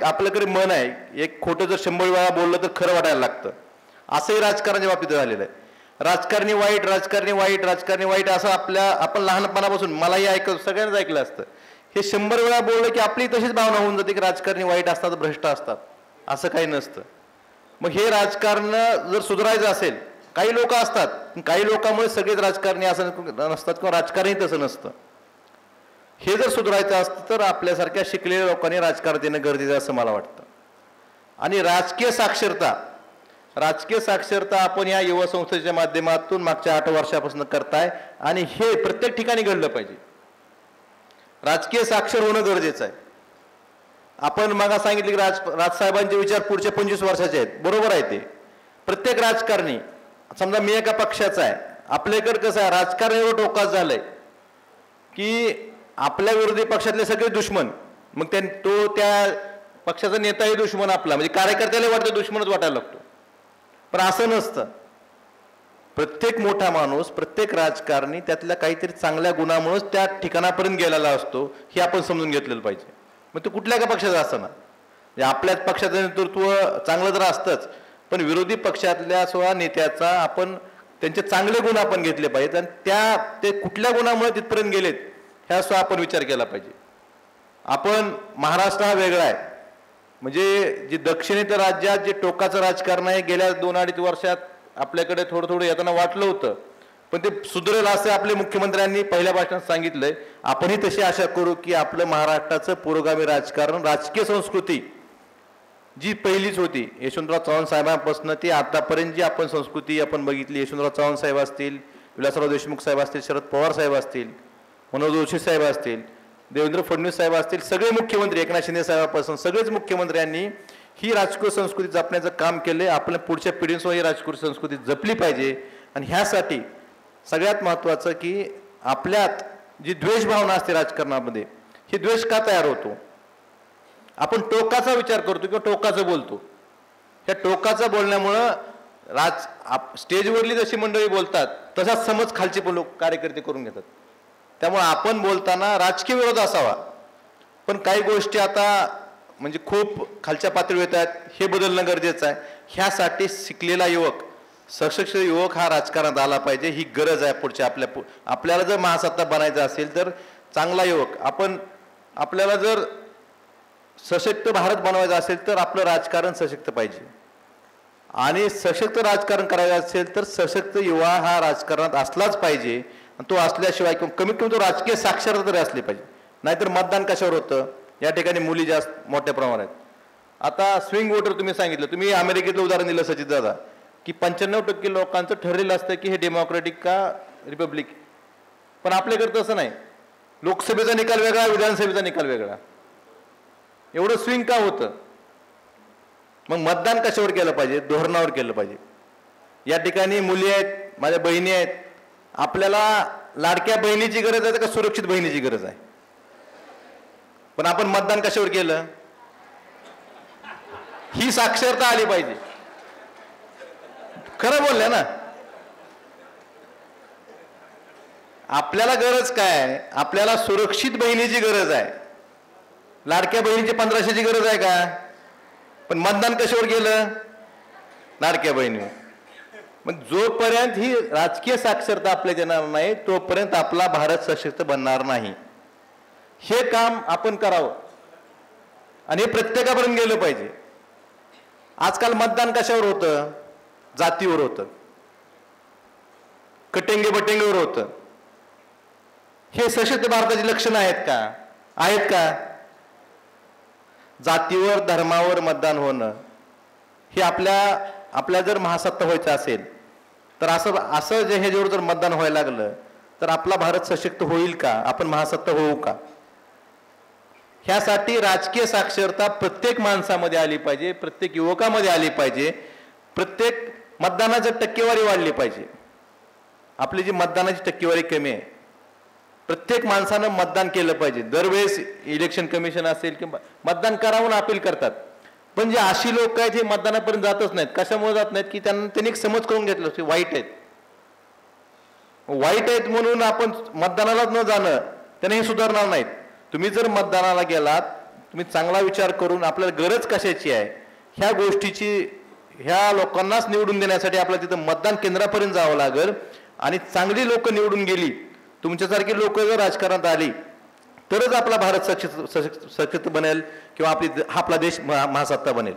आपल्याकडे मन आहे, एक खोटं जर 100 वेळा बोललं तर खरं वाटायला लागतं. असंही राजकारणाच्या बाबतीत झालेलं आहे. राजकारणी वाईट, राजकारणी वाईट, राजकारणी वाईट असं आपण लहानपणापासून मलाही सगळ्यांनाच ऐकलं असतं. हे 100 वेळा बोललं की आपली तशीच भावना होऊन जाते की राजकारणी वाईट असतात, भ्रष्ट असतात. असं काही नसतं. मग हे राजकारण जर सुधारायचं असेल, काही लोक असतात, काही लोकांमुळे सगळेच राजकारणी असं नसतात किंवा राजकारणही तसं नसतं. हे जर सुधारायचं असतं तर आपल्यासारख्या शिकलेल्या लोकांनी राजकारण येणं गरजेचं आहे असं मला वाटतं. आणि राजकीय साक्षरता आपण या युवा संस्थेच्या माध्यमातून मागच्या 8 वर्षापासून करताय आणि हे प्रत्येक ठिकाणी घडलं पाहिजे. राजकीय साक्षर होणं गरजेचं आहे. आपण मग सांगितले की राजसाहेबांचे विचार पुढच्या 25 वर्षाचे आहेत. बरोबर आहे ते. प्रत्येक राजकारणी, समजा मी एका पक्षाचा आहे, आपल्याकडे कसं आहे राजकारण एवढं टोकाच झालंय की आपल्या विरोधी पक्षातले सगळे दुश्मन, मग त्या पक्षाचा नेताही दुश्मन आपला, म्हणजे कार्यकर्त्याला वाटतं दुश्मनच वाटायला लागतो. पण असं नसतं. प्रत्येक मोठा माणूस, प्रत्येक राजकारणी त्यातल्या काहीतरी चांगल्या गुणामुळेच त्या ठिकाणापर्यंत गेलेला असतो, हे आपण समजून घेतलेलं पाहिजे. मग तो कुठल्या का पक्षाचा असताना, म्हणजे आपल्याच पक्षाचं नेतृत्व चांगलं तर असतंच, पण विरोधी पक्षातल्या सुद्धा नेत्याचा आपण त्यांचे चांगले गुण आपण घेतले पाहिजेत आणि ते कुठल्या गुणामुळे तिथपर्यंत गेलेत ह्या सुद्धा आपण विचार केला पाहिजे. आपण महाराष्ट्र हा वेगळा आहे, म्हणजे जे दक्षिणेतर राज्यात जे टोकाचं राजकारण आहे गेल्या 2-2.5 वर्षात आपल्याकडे थोडं थोडं येताना वाटलं होतं, पण ते सुधरेल असं आपल्या मुख्यमंत्र्यांनी पहिल्या भाषणात सांगितलंय. आपणही तशी आशा करू की आपलं महाराष्ट्राचं पुरोगामी राजकारण, राजकीय संस्कृती जी पहिलीच होती यशवंतराव चव्हाण साहेबांपासून ती आतापर्यंत जी आपण संस्कृती आपण बघितली, यशवंतराव चव्हाण साहेब असतील, विलासराव देशमुख साहेब असतील, शरद पवार साहेब असतील, मनोहर जोशी साहेब असतील, देवेंद्र फडणवीस साहेब असतील, सगळे मुख्यमंत्री, एकनाथ शिंदे साहेबांपासून सगळेच मुख्यमंत्र्यांनी ही राजकीय संस्कृती जपण्याचं काम केले. आपल्या पुढच्या पिढींसह ही राजकीय संस्कृती जपली पाहिजे. आणि ह्यासाठी सगळ्यात महत्त्वाचं की आपल्यात जी द्वेषभावना असते राजकारणामध्ये, ही द्वेष का तयार होतो? आपण टोकाचा विचार करतो किंवा टोकाचं बोलतो. ह्या टोकाचं बोलण्यामुळं स्टेजवरली जशी मंडळी बोलतात तसाच समज खालचे पण लोक कार्यकर्ते करून घेतात. त्यामुळे आपण बोलताना राजकीय विरोध असावा, पण काही गोष्टी आता म्हणजे खूप खालच्या पातळीवर येत आहेत, हे बदलणं गरजेचं आहे. ह्यासाठी शिकलेला युवक, सशक्त युवक हा राजकारणात आला पाहिजे, ही गरज आहे. पुढच्या आपल्याला जर महासत्ता बनायचं असेल तर चांगला युवक, आपल्याला जर सशक्त भारत बनवायचा असेल तर आपलं राजकारण सशक्त पाहिजे. आणि सशक्त राजकारण करायचं असेल तर सशक्त युवा हा राजकारणात असलाच पाहिजे. तो असल्याशिवाय कमीत कमी तो राजकीय साक्षरता तरी असली पाहिजे. नाहीतर मतदान कशावर होतं? या ठिकाणी मुली जास्त मोठ्या प्रमाणात. आता स्विंग वोटर तुम्ही सांगितलं, तुम्ही अमेरिकेतलं उदाहरण दिलं सचित दादा, की 95% लोकांचं ठरलेलं असतं की हे डेमोक्रेटिक का रिपब्लिक. पण आपल्याकडे तसं नाही. लोकसभेचा निकाल वेगळा, विधानसभेचा निकाल वेगळा. एवढं स्विंग का होतं? मग मतदान कशावर केलं पाहिजे? धोरणावर केलं पाहिजे. या ठिकाणी मुली आहेत, माझ्या बहिणी आहेत. आपल्याला लाडक्या बहिणीची गरज आहे का सुरक्षित बहिणीची गरज आहे? पण आपण मतदान कशावर केलं? ही साक्षरता आली पाहिजे. खरं बोलल्या ना. आपल्याला गरज काय? आपल्याला सुरक्षित बहिणीची गरज आहे. लाडक्या बहिणीची 1500ची गरज आहे का? पण मतदान कशावर केलं? लाडक्या बहिणीवर. मग जोपर्यंत ही राजकीय साक्षरता आपल्या येणार नाही तोपर्यंत आपला भारत सशक्त बनणार नाही. हे काम आपण करावं आणि हे प्रत्येकापर्यंत गेलं पाहिजे. आजकाल मतदान कशावर होतं? जातीवर होतं, कटेंगे बटेंगेवर होतं. हे सशक्त भारताची लक्षणं आहेत का? आहेत का? जातीवर, धर्मावर मतदान होणं हे आपल्या जर महासत्ता व्हायचं असेल तर असं जे ह्याच्यावर जर मतदान व्हायला लागलं तर आपला भारत सशक्त होईल का? आपण महासत्ता होऊ का? ह्यासाठी राजकीय साक्षरता प्रत्येक माणसामध्ये आली पाहिजे, प्रत्येक युवकामध्ये आली पाहिजे, प्रत्येक मतदानाची टक्केवारी वाढली पाहिजे. आपली जी मतदानाची टक्केवारी कमी आहे, प्रत्येक माणसानं मतदान केलं पाहिजे. दरवेळेस इलेक्शन कमिशन असेल किंवा मतदान करावून अपील करतात, पण जे अशी लोक आहेत हे मतदानापर्यंत जातच नाहीत. कशामुळे जात नाहीत? की त्यांनी एक समज करून घेतलं की वाईट आहेत म्हणून आपण मतदानालाच न जाणं त्याने हे सुधारणार नाहीत. तुम्ही जर मतदानाला गेलात, तुम्ही चांगला विचार करून आपल्याला गरज कशाची आहे ह्या गोष्टीची ह्या लोकांनाच निवडून देण्यासाठी आपल्याला तिथं मतदान केंद्रापर्यंत जावं लागेल आणि चांगली लोक निवडून गेली, तुमच्यासारखी लोक जर राजकारणात आली तरच आपला भारत सक्षम बनेल किंवा आपला देश महासत्ता बनेल.